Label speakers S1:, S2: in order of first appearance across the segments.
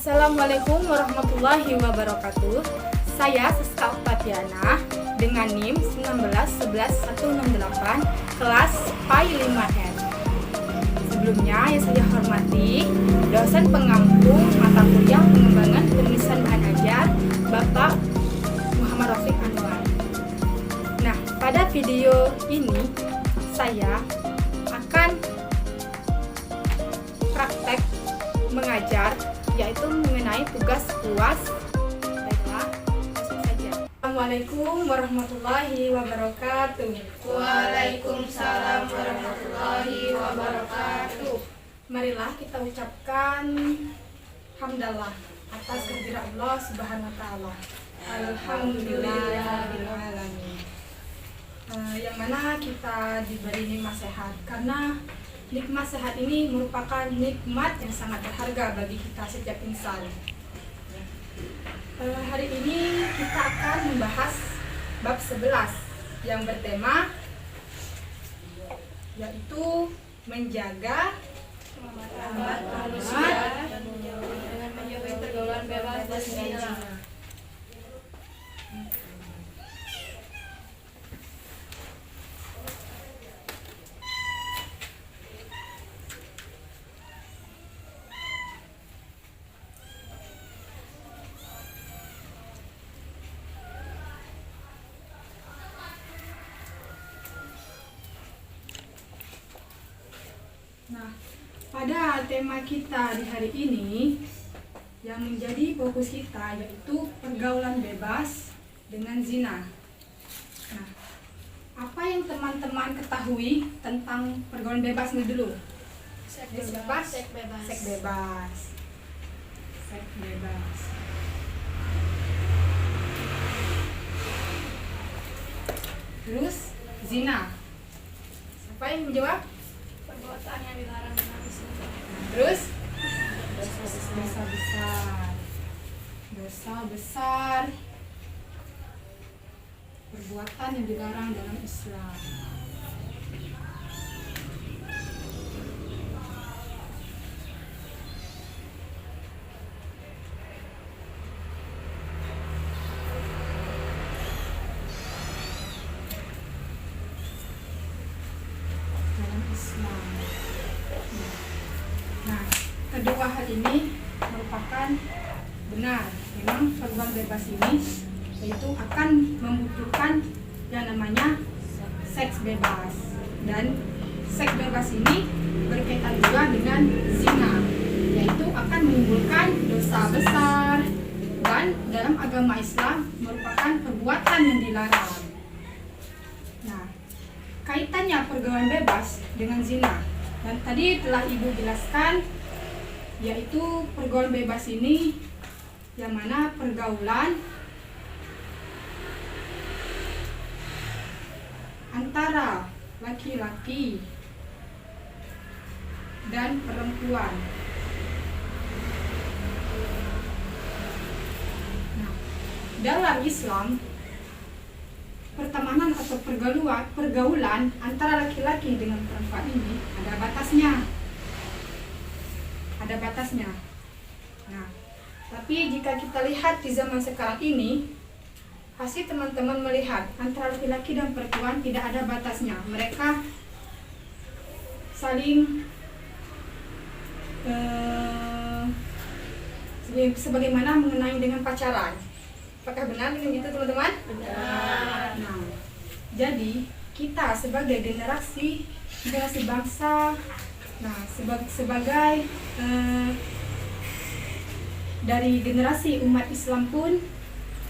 S1: Assalamualaikum warahmatullahi wabarakatuh. Saya Siska Octaviana dengan NIM 1911168 kelas PAI 5N. Sebelumnya yang saya hormati dosen pengampu mata kuliah pengembangan penulisan bahan ajar Bapak Muhammad Rafiq Anwar. Nah, pada video ini saya akan praktek mengajar, yaitu mengenai tugas UAS. Baiklah, langsung saja. Assalamualaikum warahmatullahi wabarakatuh.
S2: Waalaikumsalam warahmatullahi wabarakatuh.
S1: Marilah kita ucapkan hamdalah atas kehadirat Allah Subhanahu wa taala. Alhamdulillahirabbil alamin. Yang mana kita diberi nikmat sehat, karena nikmat sehat ini merupakan nikmat yang sangat berharga bagi kita setiap insan. Hari ini kita akan membahas bab 11 yang bertema yaitu menjaga
S2: Selamat manusia dengan menjauhi pergaulan bebas dan zina.
S1: Nah, pada tema kita di hari ini yang menjadi fokus kita yaitu pergaulan bebas dengan zina. Nah, apa yang teman-teman ketahui tentang pergaulan bebas ini dulu?
S2: Seks
S1: Seks
S2: bebas.
S1: Seks bebas. Seks bebas. Terus zina. Siapa yang menjawab?
S2: Perbuatan yang dilarang dalam Islam.
S1: Terus dosa besar. Dosa besar. Perbuatan yang dilarang dalam Islam. Dalam Islam. Nah, kedua hal ini merupakan benar. Memang pergaulan bebas ini yaitu akan membutuhkan yang namanya seks bebas, dan seks bebas ini berkaitan juga dengan zina, yaitu akan menimbulkan dosa besar dan dalam agama Islam merupakan perbuatan yang dilarang. Nah, kaitannya pergaulan bebas dengan zina, dan tadi telah Ibu jelaskan, yaitu pergaulan bebas ini yang mana pergaulan antara laki-laki dan perempuan. Nah, dalam Islam pertemanan atau pergaulan antara laki-laki dengan perempuan ini ada batasnya. Ada batasnya. Nah, tapi jika kita lihat di zaman sekarang ini, pasti teman-teman melihat antara laki-laki dan perempuan tidak ada batasnya. Mereka saling sebagaimana mengenai dengan pacaran. Apakah benar dengan itu, teman-teman?
S2: Benar.
S1: Nah, jadi kita sebagai generasi bangsa, nah sebagai dari generasi umat Islam pun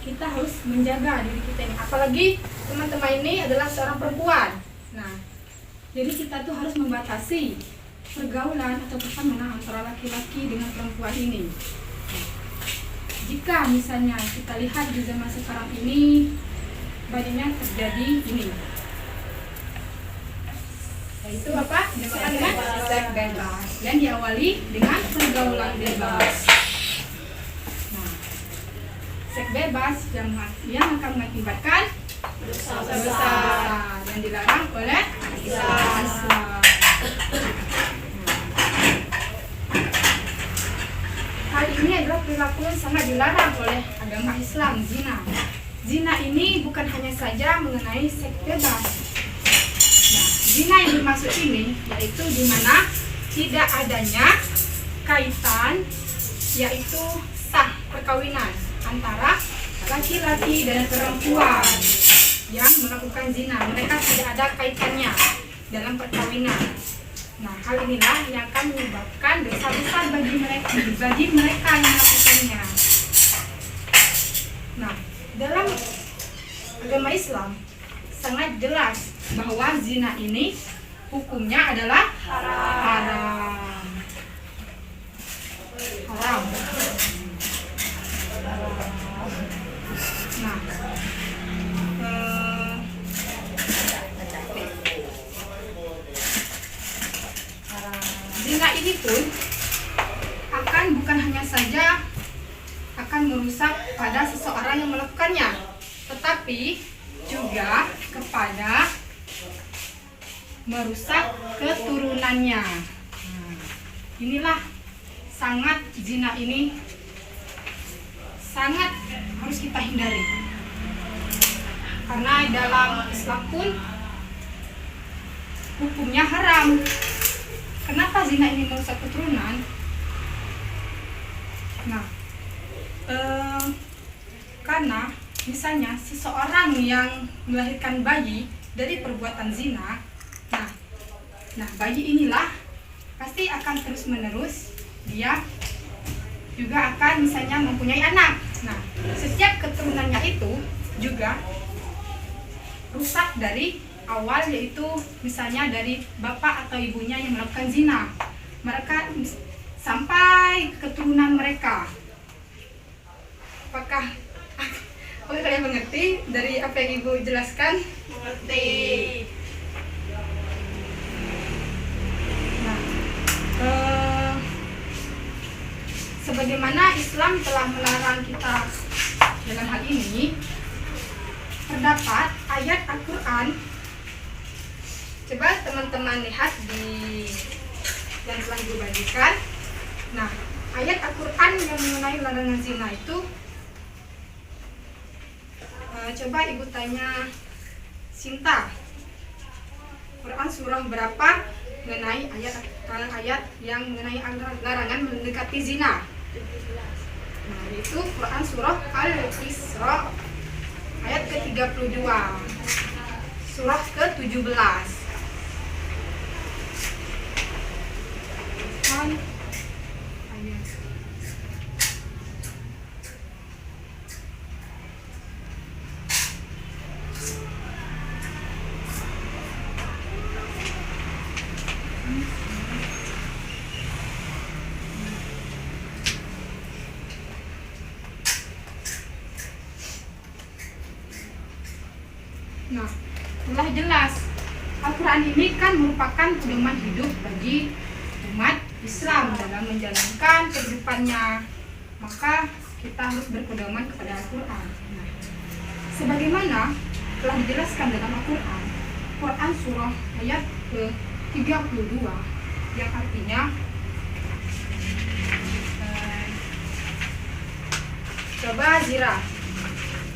S1: kita harus menjaga diri kita ini. Apalagi teman-teman ini adalah seorang perempuan. Nah, jadi kita tuh harus membatasi pergaulan atau pertemanan antara laki-laki dengan perempuan ini. Jika misalnya kita lihat di zaman sekarang ini banyaknya terjadi ini, yaitu apa? Disebut dengan seks bebas dan diawali dengan pergaulan bebas. Nah, seks bebas yang akan mengakibatkan
S2: Dosa
S1: besar yang dilarang oleh Islam. hal ini adalah perilaku yang sangat dilarang oleh agama Islam, zina. Zina ini bukan hanya saja mengenai seks bebas. Nah, zina yang dimaksud ini yaitu di mana tidak adanya kaitan yaitu sah perkawinan antara laki-laki dan perempuan yang melakukan zina. Mereka tidak ada kaitannya dalam perkawinan. Nah, hal inilah yang akan menyebabkan dosa besar bagi mereka yang melakukannya. Nah, dalam agama Islam sangat jelas bahwa zina ini hukumnya adalah haram. Haram. Nah, zina ini pun bukan hanya saja akan merusak pada seseorang yang melakukannya, tetapi juga kepada merusak keturunannya. Nah, inilah sangat zina ini sangat harus kita hindari, karena dalam Islam pun hukumnya haram. Kenapa zina ini merusak keturunan? Nah, karena misalnya seseorang yang melahirkan bayi dari perbuatan zina, nah bayi inilah pasti akan terus menerus dia juga akan misalnya mempunyai anak. Nah, setiap keturunannya itu juga rusak dari awal, yaitu misalnya dari bapak atau ibunya yang melakukan zina. Mereka sampai keturunan mereka. Apakah kalian mengerti dari apa yang ibu jelaskan?
S2: Mengerti.
S1: Nah, sebagaimana Islam telah melarang kita dalam hal ini, terdapat ayat Al-Quran. Coba teman-teman lihat di yang telah dibagikan. Nah, ayat Al-Quran yang mengenai larangan zina itu, coba ibu tanya Sinta, Quran surah berapa mengenai ayat yang mengenai larangan mendekati zina?
S2: 17.
S1: Nah, itu Quran surah Al-Isra ayat ke-32, surah ke-17. Ayat. Nah, telah jelas Al-Quran ini kan merupakan pedoman hidup bagi umat Islam dalam menjalankan kehidupannya. Maka kita harus berpedoman kepada Al-Quran. Nah, sebagaimana telah dijelaskan dalam Al-Quran, Quran surah ayat ke-32 yang artinya coba Zira,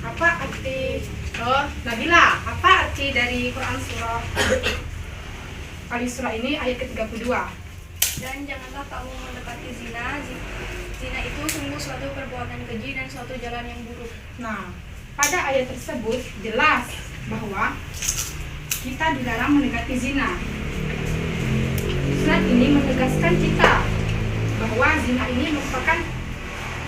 S1: apa arti Nabila, apa arti dari Quran surah Al-Isra ini ayat ke-32?
S2: Dan janganlah kamu mendekati zina. Zina itu sungguh suatu perbuatan keji dan suatu jalan yang buruk.
S1: Nah, pada ayat tersebut jelas bahwa kita dilarang mendekati zina. Surat ini menegaskan kita bahwa zina ini merupakan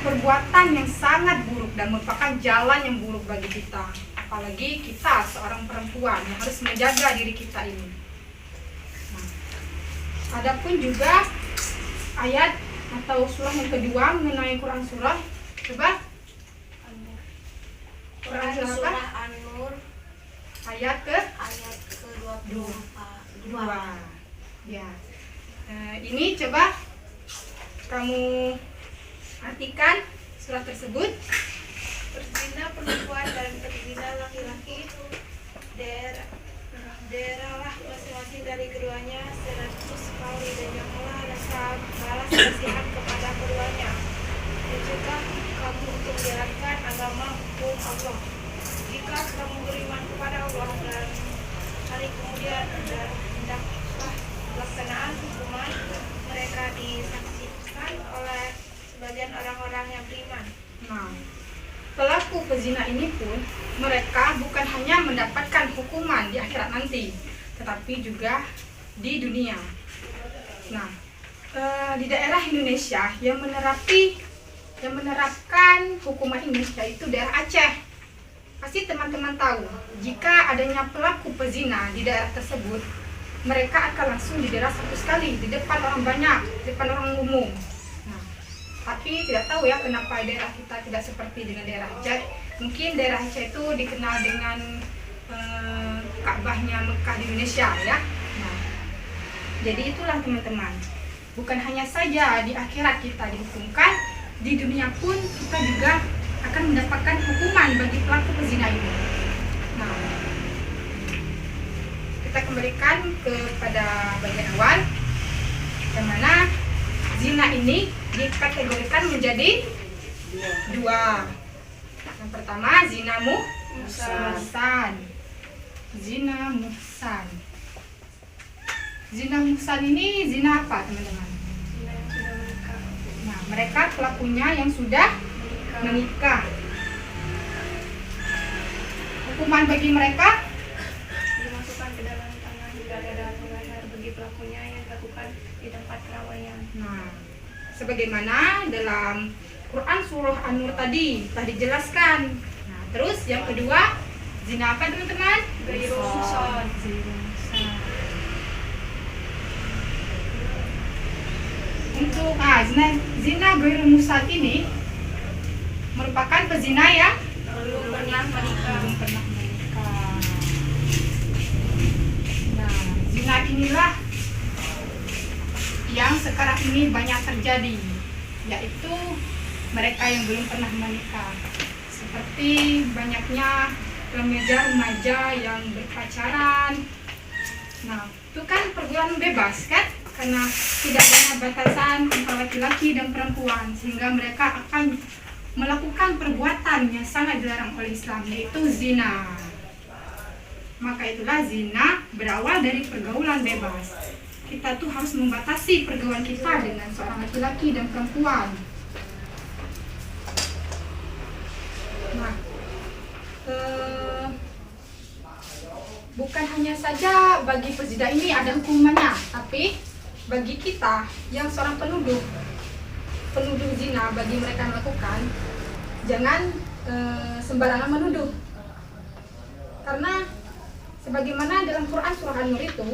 S1: perbuatan yang sangat buruk dan merupakan jalan yang buruk bagi kita. Apalagi kita seorang perempuan yang harus menjaga diri kita ini. Nah, adapun juga ayat atau surah yang kedua mengenai Quran surah, coba Quran surah
S2: An-Nur
S1: ayat
S2: ayat ke-22.
S1: Ya. Ini coba kamu artikan surat tersebut.
S2: Berzina perempuan dan berzina laki-laki, daerahlah masing-masing dari keduanya 100 kali, dan janganlah rasa balas kasihan kepada keduanya. mencegah kamu untuk menjalankan agama hukum Allah. Jika kamu beriman kepada Allah dan hari kemudian dan hendaklah pelaksanaan hukuman mereka disaksikan oleh sebagian orang-orang yang beriman.
S1: Nah, pelaku pezina ini pun mereka bukan hanya mendapatkan hukuman di akhirat nanti, tetapi juga di dunia. Nah, di daerah Indonesia yang menerapkan hukuman ini yaitu daerah Aceh. Pasti teman-teman tahu, jika adanya pelaku pezina di daerah tersebut, mereka akan langsung didera satu sekali di depan orang banyak, di depan orang umum. Nah, tapi tidak tahu ya kenapa daerah kita tidak seperti dengan daerah Aceh. Mungkin daerah Aceh itu dikenal dengan Ka'bahnya Mekah di Indonesia ya. Nah, jadi itulah teman-teman. Bukan hanya saja di akhirat kita dihukumkan, di dunia pun kita juga akan mendapatkan hukuman bagi pelaku pezina ini. Nah, kita kembalikan kepada bagian awal, yang mana zina ini dikategorikan menjadi dua. Yang pertama zina muhsan. Zina muhsan. Zina muhsan ini zina apa teman-teman?
S2: Zina yang sudah menikah.
S1: Nah, mereka pelakunya yang sudah menikah. Hukuman bagi mereka
S2: Dimasukkan ke dalam tanah hingga dada atau leher bagi pelakunya yang dilakukan di tempat keramaian.
S1: Nah, sebagaimana dalam Quran surah An-Nur tadi telah dijelaskan. Nah, terus yang kedua, zina apa teman-teman?
S2: Ghairu muhsan.
S1: Untuk zina ghairu muhsan ini merupakan pezina yang
S2: Belum pernah menikah.
S1: belum pernah menikah. Nah, zina inilah yang sekarang ini banyak terjadi, yaitu mereka yang belum pernah menikah. Seperti banyaknya remaja yang berpacaran. Nah, itu kan pergaulan bebas kan? Karena tidak ada batasan antara laki-laki dan perempuan, sehingga mereka akan melakukan perbuatan yang sangat dilarang oleh Islam, yaitu zina. Maka itulah zina berawal dari pergaulan bebas. Kita tuh harus membatasi pergaulan kita dengan seorang laki-laki dan perempuan. Nah, bukan hanya saja bagi pezina ini ada hukumannya, tapi bagi kita yang seorang penuduh zina, bagi mereka yang melakukan, jangan sembarangan menuduh. Karena sebagaimana dalam Quran surah An-Nur itu,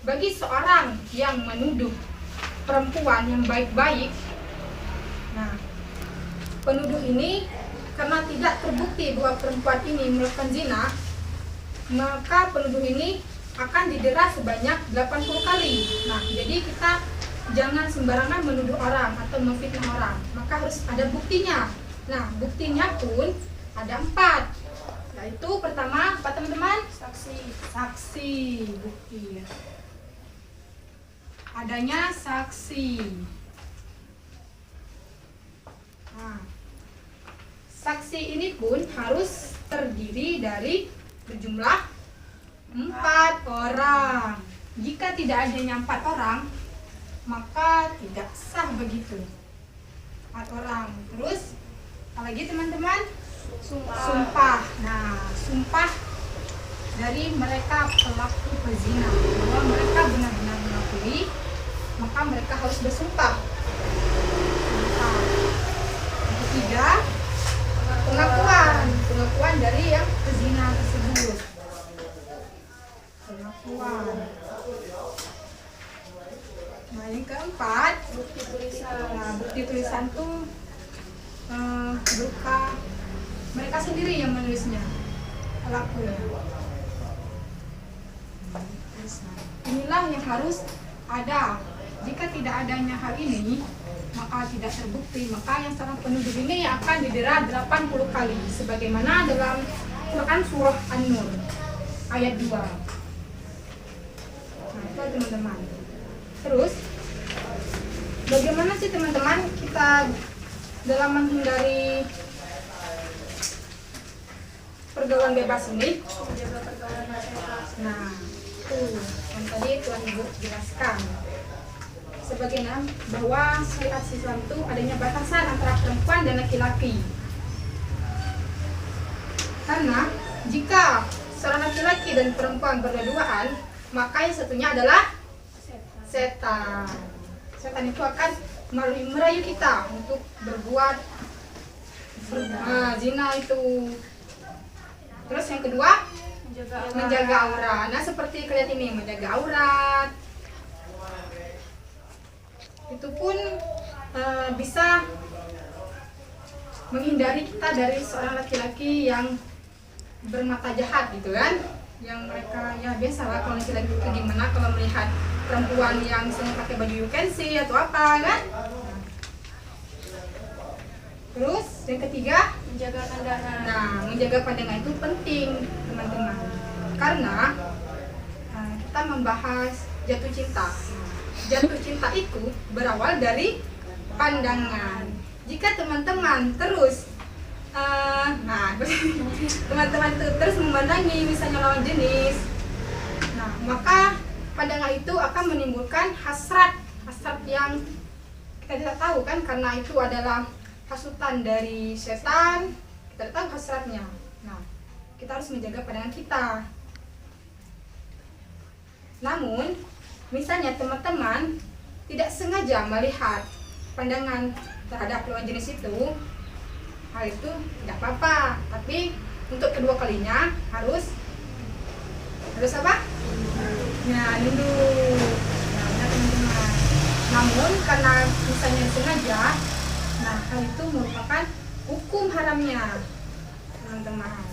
S1: bagi seorang yang menuduh perempuan yang baik-baik, nah, penuduh ini karena tidak terbukti bahwa perempuan ini melakukan zina, maka penuduh ini akan didera sebanyak 80 kali. Nah, jadi kita jangan sembarangan menuduh orang atau memfitnah orang, maka harus ada buktinya. Nah, buktinya pun ada 4, yaitu pertama apa teman-teman? Saksi bukti. Adanya saksi. Nah, saksi ini pun harus terdiri dari berjumlah 4 orang. Jika tidak adanya 4 orang, maka tidak sah begitu. 4 orang. Terus apalagi teman-teman? Sumpah. Nah, sumpah dari mereka pelaku pezina bahwa mereka benar-benar mengakui, maka mereka harus bersumpah. Yang ketiga, pengakuan dari yang pezina tersebut. Pengakuan. Nah, yang keempat, bukti tulisan. Nah, bukti tulisan itu berupa mereka sendiri yang menulisnya, pelaku. Inilah yang harus ada. Jika tidak adanya hal ini, maka tidak terbukti, maka yang seorang penuduh ini akan didera 80 kali, sebagaimana dalam Quran surah An-Nur ayat 2. Nah, itu teman-teman. Terus bagaimana sih teman-teman kita dalam menghindari pergaulan bebas ini,
S2: menjaga pergaulan yang sehat.
S1: nah itu yang tadi telah Ibu jelaskan. Sebagaimana bahwa syariat Islam itu adanya batasan antara perempuan dan laki-laki. Karena jika seorang laki-laki dan perempuan berdua-duaan, maka yang satunya adalah setan. Setan itu akan merayu kita untuk berbuat zina itu. Terus yang kedua, menjaga aurat. Nah seperti kalian ini, menjaga aurat itu pun bisa menghindari kita dari seorang laki-laki yang bermata jahat gitu kan, yang mereka ya biasa lah kalau laki-laki itu gimana kalau melihat perempuan yang sering pakai baju you can see atau apa kan. Terus yang ketiga,
S2: Menjaga pandangan.
S1: nah menjaga pandangan itu penting teman-teman, karena kita membahas jatuh cinta. Jatuh cinta itu berawal dari pandangan. Jika teman-teman terus teman-teman itu terus memandangi misalnya lawan jenis, nah maka pandangan itu akan menimbulkan hasrat yang kita tidak tahu kan, karena itu adalah hasutan dari setan, kita tidak tahu hasratnya. Nah kita harus menjaga pandangan kita. Namun misalnya teman-teman tidak sengaja melihat pandangan terhadap lawan jenis itu, hal itu tidak apa-apa. Tapi untuk kedua kalinya harus apa? Nah, nunduk. Nah, benar teman-teman. Namun karena misalnya sengaja, nah hal itu merupakan hukum haramnya, teman-teman.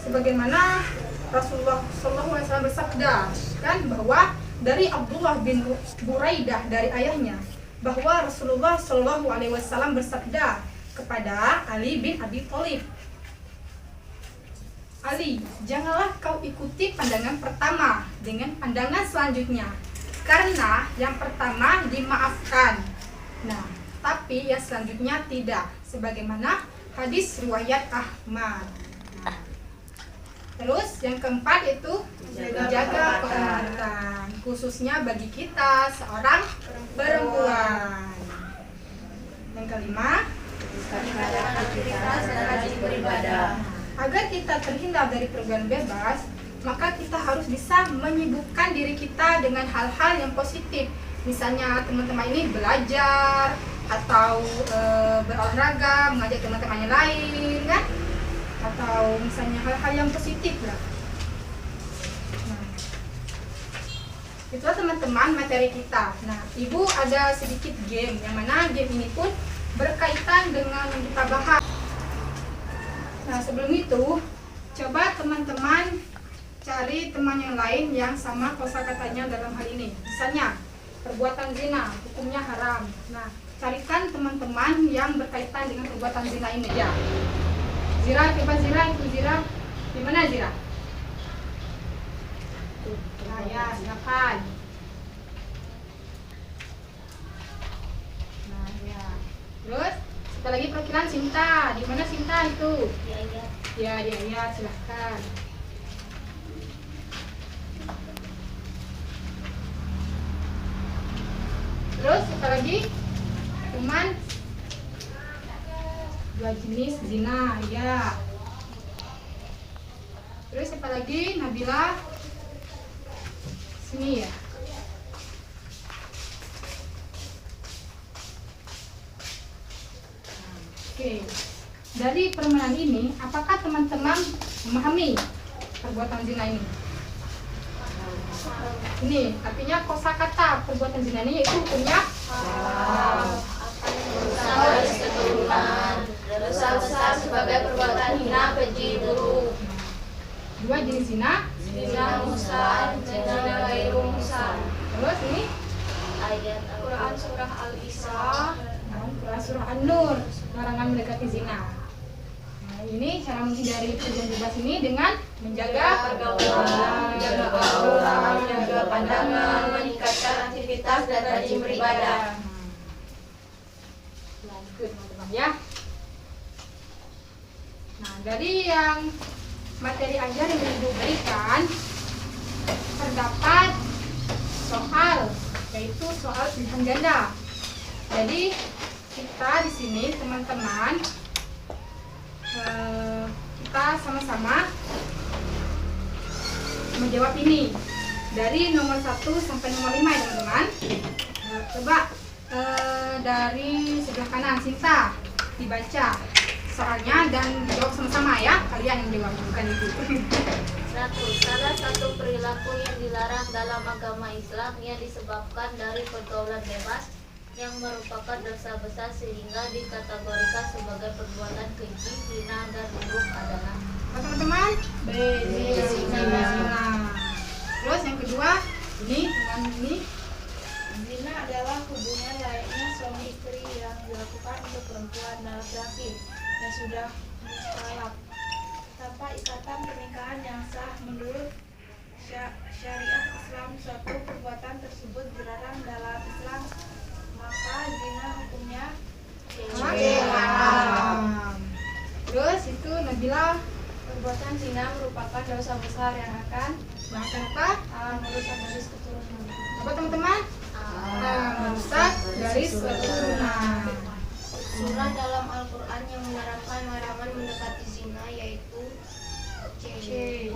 S1: Sebagaimana Rasulullah SAW bersabda kan, bahwa dari Abdullah bin Buraidah dari ayahnya, bahwa Rasulullah SAW bersabda kepada Ali bin Abi Thalib, Ali, janganlah kau ikuti pandangan pertama dengan pandangan selanjutnya, karena yang pertama dimaafkan, nah tapi yang selanjutnya tidak, sebagaimana hadis riwayat Ahmad. Terus yang keempat itu jaga kehormatan, khususnya bagi kita seorang perempuan. Yang kelima,
S2: aktivitas dan rajin beribadah.
S1: agar kita terhindar dari pergaulan bebas, maka kita harus bisa menyibukkan diri kita dengan hal-hal yang positif. Misalnya teman-teman ini belajar atau berolahraga, mengajak teman-teman yang lain kan, atau misalnya hal-hal yang positif lah. Nah, itulah teman-teman materi kita. Nah, Ibu ada sedikit game, yang mana game ini pun berkaitan dengan yang kita bahas. Nah, sebelum itu coba teman-teman cari teman yang lain yang sama kosakatanya dalam hal ini. Misalnya perbuatan zina, hukumnya haram. Nah, carikan teman-teman yang berkaitan dengan perbuatan zina ini ya. Zira, coba Zira, itu Zira. Di mana Zira? Nah ya, silakan. Nah ya. Terus, kita lagi perwakilan Sinta. Di mana Sinta itu? Ya, dia, silakan. Terus, kita lagi cuman dua jenis zina, ya. Terus siapa lagi? Nabila. Sini ya. Oke. Dari permainan ini, apakah teman-teman memahami perbuatan zina ini? Ini artinya kosakata perbuatan zina ini yaitu hukumnya
S2: Dosa besar sebagai perbuatan hina, keji, buruk.
S1: dua jenis zina.
S2: Zina musar, zina gairu musar.
S1: Terus ini
S2: Ayat Al-Quran surah Al-Isra.
S1: surah An-Nur, larangan mendekati zina. Nah, ini cara menghindari pergaulan bebas ini dengan menjaga
S2: Pergaulan, menjaga aurat, menjaga pandangan, meningkatkan aktivitas dan rajin beribadah.
S1: Itu teman-teman ya. Nah, dari yang materi ajar yang Ibu berikan terdapat soal, yaitu soal pilihan ganda. Jadi kita di sini teman-teman kita sama-sama menjawab ini dari nomor 1 sampai nomor 5 ya teman-teman. Coba dari sebelah kanan Sinta dibaca soalnya dan dijawab sama-sama ya, kalian yang jawab bukan ibu.
S3: 1. Salah satu perilaku yang dilarang dalam agama Islam yang disebabkan dari pergaulan bebas yang merupakan dosa besar sehingga dikategorikan sebagai perbuatan keji, hina, dan buruk adalah
S1: Teman-teman, zina. Terus yang kedua, ini dengan ini
S2: Zina adalah hubungan layaknya suami istri yang dilakukan untuk perempuan dan laki-laki yang sudah mustalab tanpa ikatan pernikahan yang sah. Menurut syariat Islam, suatu perbuatan tersebut dilarang dalam Islam, maka zina hukumnya
S1: haram. Terus itu Nabila
S2: perbuatan zina merupakan dosa besar yang akan
S1: apa?
S2: merusak garis keturunan.
S1: Apa teman-teman? Merusak garis keturunan.
S3: surah dalam Al-Quran yang menerangkan larangan mendekati zina yaitu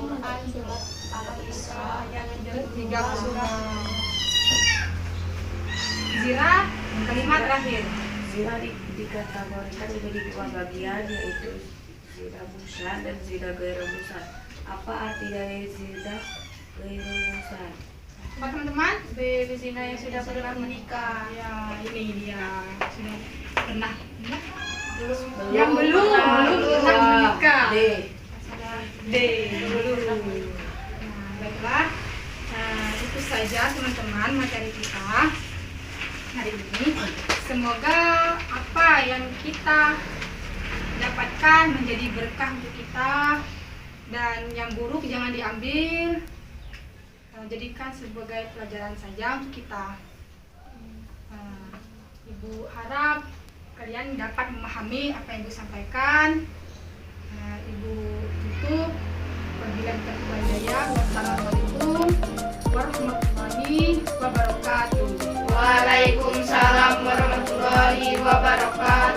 S3: Quran surat Al-Isra ayat
S1: 30. Zina, kalimat terakhir.
S4: Zina dikategorikan menjadi dua bagian, yaitu zina muhsan dan zina ghairu muhsan. Apa arti dari zina ghairu muhsan?
S1: Apa teman-teman?
S2: Zina yang sudah pernah menikah.
S1: Ya, ini dia sudah pernah.
S4: Yang
S1: belum pernah menikah.
S4: D.
S1: Belum. Nah, baiklah. Nah, itu saja teman-teman materi kita hari ini. Semoga apa yang kita dapatkan menjadi berkah untuk kita, dan yang buruk jangan diambil. Jadikan sebagai pelajaran saja untuk kita. Ibu harap kalian dapat memahami apa yang Ibu sampaikan. Ibu tutup. Wabillahi taufiq wal hidayah. Wassalamualaikum warahmatullahi wabarakatuh.
S2: Waalaikumsalam warahmatullahi wabarakatuh.